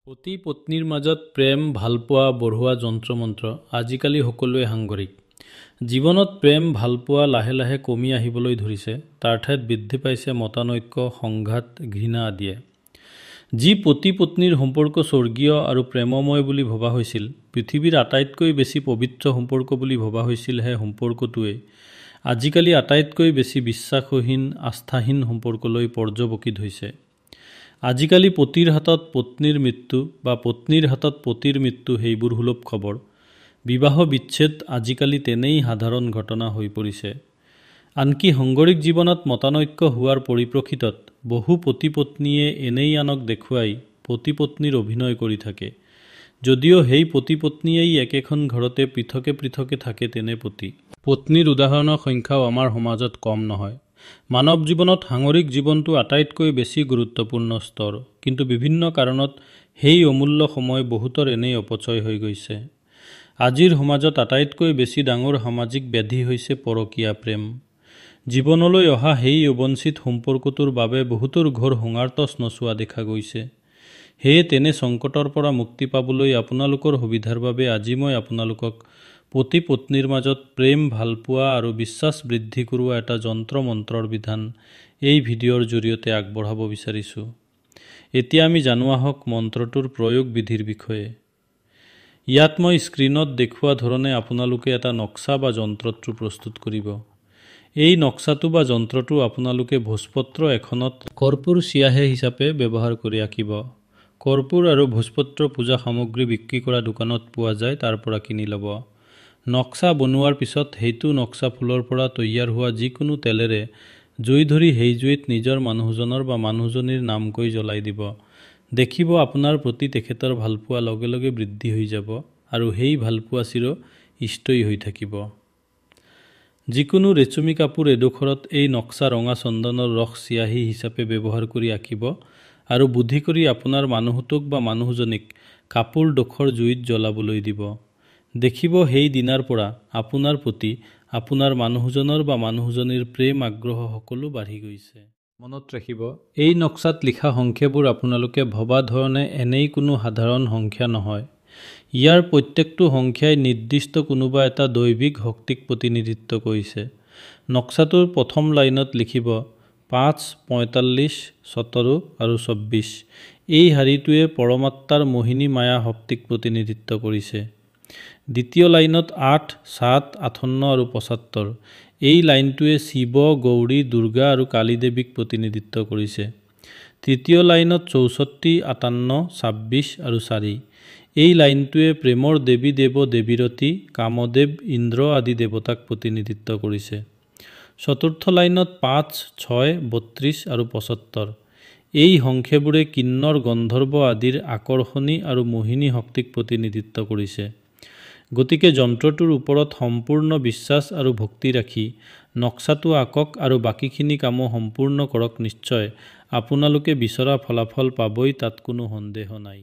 পতি পত্নীৰ মাজত প্ৰেম ভালপোৱা বঢ়োৱা যন্ত্ৰমন্ত্ৰ আজিকালি সকলোৱে সাংগৰিক। জীৱনত প্ৰেম ভালপোৱা লাহে লাহে কমি আহিবলৈ ধৰিছে। তাৰ ঠাইত বৃদ্ধি পাইছে মতানৈক্য, সংঘাত, ঘৃণা আদিয়ে। যি পতি পত্নীৰ সম্পৰ্ক স্বৰ্গীয় আৰু প্ৰেমময় বুলি ভবা হৈছিল, পৃথিৱীৰ আটাইতকৈ বেছি পবিত্ৰ সম্পৰ্ক বুলি ভবা হৈছিল সেই সম্পৰ্কটোৱে আজিকালি আটাইতকৈ বেছি বিশ্বাসহীন, আস্থাহীন সম্পৰ্কলৈ পৰ্যবকিত হৈছে। আজিকালি পতিৰ হাতত পত্নীৰ মৃত্যু বা পত্নীৰ হাতত পতিৰ মৃত্যু সেইবোৰ সুলভ খবৰ। বিবাহ বিচ্ছেদ আজিকালি তেনেই সাধাৰণ ঘটনা হৈ পৰিছে। আনকি সাংগৰিক জীৱনত মতানৈক্য হোৱাৰ পৰিপ্ৰেক্ষিতত বহু পতি পত্নীয়ে এনেই আনক দেখুৱাই পতি পত্নীৰ অভিনয় কৰি থাকে, যদিও সেই পতি পত্নীয়েই একেখন ঘৰতে পৃথকে পৃথকে থাকে। তেনে পতি পত্নীৰ উদাহৰণৰ সংখ্যাও আমাৰ সমাজত কম নহয়। মানৱ জীৱনত সাংগৰিক জীৱনটো আটাইতকৈ বেছি গুৰুত্বপূৰ্ণ স্তৰ, কিন্তু বিভিন্ন কাৰণত সেই অমূল্য সময় বহুতৰ এনেই অপচয় হৈ গৈছে। আজিৰ সমাজত আটাইতকৈ বেছি ডাঙৰ সামাজিক ব্যাধি হৈছে পৰকীয়া প্ৰেম। জীৱনলৈ অহা সেই অবঞ্চিত সম্পৰ্কটোৰ বাবে বহুতৰ ঘৰ সংঘাৰ্তচ নচোৱা দেখা গৈছে। সেয়ে তেনে সংকটৰ পৰা মুক্তি পাবলৈ আপোনালোকৰ সুবিধাৰ বাবে আজি মই আপোনালোকক পতি পত্নীৰ মাজত প্ৰেম ভালপোৱা আৰু বিশ্বাস বৃদ্ধি কৰোৱা এটা যন্ত্ৰ মন্ত্ৰৰ বিধান এই ভিডিঅ'ৰ জৰিয়তে আগবঢ়াব বিচাৰিছোঁ। এতিয়া আমি জানো আহক মন্ত্ৰটোৰ প্ৰয়োগ বিধিৰ বিষয়ে। ইয়াত মই স্ক্ৰীনত দেখুওৱা ধৰণে আপোনালোকে এটা নক্সা বা যন্ত্ৰটো প্ৰস্তুত কৰিব। এই নক্সাটো বা যন্ত্ৰটো আপোনালোকে ভোজপত্ৰ এখনত কৰ্পূৰ চিয়াহে হিচাপে ব্যৱহাৰ কৰি আঁকিব। কৰ্পূৰ আৰু ভোজপত্ৰ পূজা সামগ্ৰী বিক্ৰী কৰা দোকানত পোৱা যায়, তাৰ পৰা কিনি ল'ব। নক্সা বনোৱাৰ পিছত সেইটো নক্সা ফুলৰ পৰা তৈয়াৰ হোৱা যিকোনো তেলেৰে জুই ধৰি সেই জুইত নিজৰ মানুহজনৰ বা মানুহজনীৰ নাম কৈ জ্বলাই দিব। দেখিব আপোনাৰ প্ৰতি তেখেতৰ ভালপোৱা লগে লগে বৃদ্ধি হৈ যাব আৰু সেই ভালপোৱা চিৰ স্থায়ী হৈ থাকিব। যিকোনো ৰেচমী কাপোৰ এডোখৰত এই নক্সা ৰঙা চন্দনৰ ৰস চিয়াহী হিচাপে ব্যৱহাৰ কৰি আঁকিব আৰু বুদ্ধি কৰি আপোনাৰ মানুহটোক বা মানুহজনীক কাপোৰ ডোখৰ জুইত জ্বলাবলৈ দিব। দেখিব সেই দিনাৰ পৰা আপোনাৰ প্ৰতি আপোনাৰ মানুহজনৰ বা মানুহজনীৰ প্ৰেম আগ্ৰহ সকলো বাঢ়ি গৈছে। মনত ৰাখিব, এই নক্সাত লিখা সংখ্যাবোৰ আপোনালোকে ভবা ধৰণে এনেই কোনো সাধাৰণ সংখ্যা নহয়। ইয়াৰ প্ৰত্যেকটো সংখ্যাই নিৰ্দিষ্ট কোনোবা এটা দৈবিক শক্তিক প্ৰতিনিধিত্ব কৰিছে। নক্সাটোৰ প্ৰথম লাইনত লিখিব 5, 45, 17 আৰু 24। এই শাৰীটোৱে পৰমাত্মাৰ মোহিনী মায়া শক্তিক প্ৰতিনিধিত্ব কৰিছে। দ্বিতীয় লাইনত 8, 7, 58 আৰু 75। এই লাইনটোৱে শিৱ, গৌৰী, দুৰ্গা আৰু কালী দেৱীক প্ৰতিনিধিত্ব কৰিছে। তৃতীয় লাইনত 64, 58, 26 আৰু 4। এই লাইনটোৱে প্ৰেমৰ দেৱী দেৱ দেৱীৰতী, কামদেৱ, ইন্দ্ৰ আদি দেৱতাক প্ৰতিনিধিত্ব কৰিছে। চতুৰ্থ লাইনত 5, 6, 32 আৰু 75। এই সংখ্যাবোৰে কিন্নৰ, গন্ধৰ্ব আদিৰ আকৰ্ষণী আৰু মোহিনী শক্তিক প্ৰতিনিধিত্ব কৰিছে। গতিকে যন্ত্ৰটোৰ ওপৰত সম্পূৰ্ণ বিশ্বাস আৰু ভক্তি ৰাখি নক্সাটো আঁকক আৰু বাকীখিনি কামো সম্পূৰ্ণ কৰক। নিশ্চয় আপোনালোকে বিচৰা ফলাফল পাবই, তাত কোনো সন্দেহ নাই।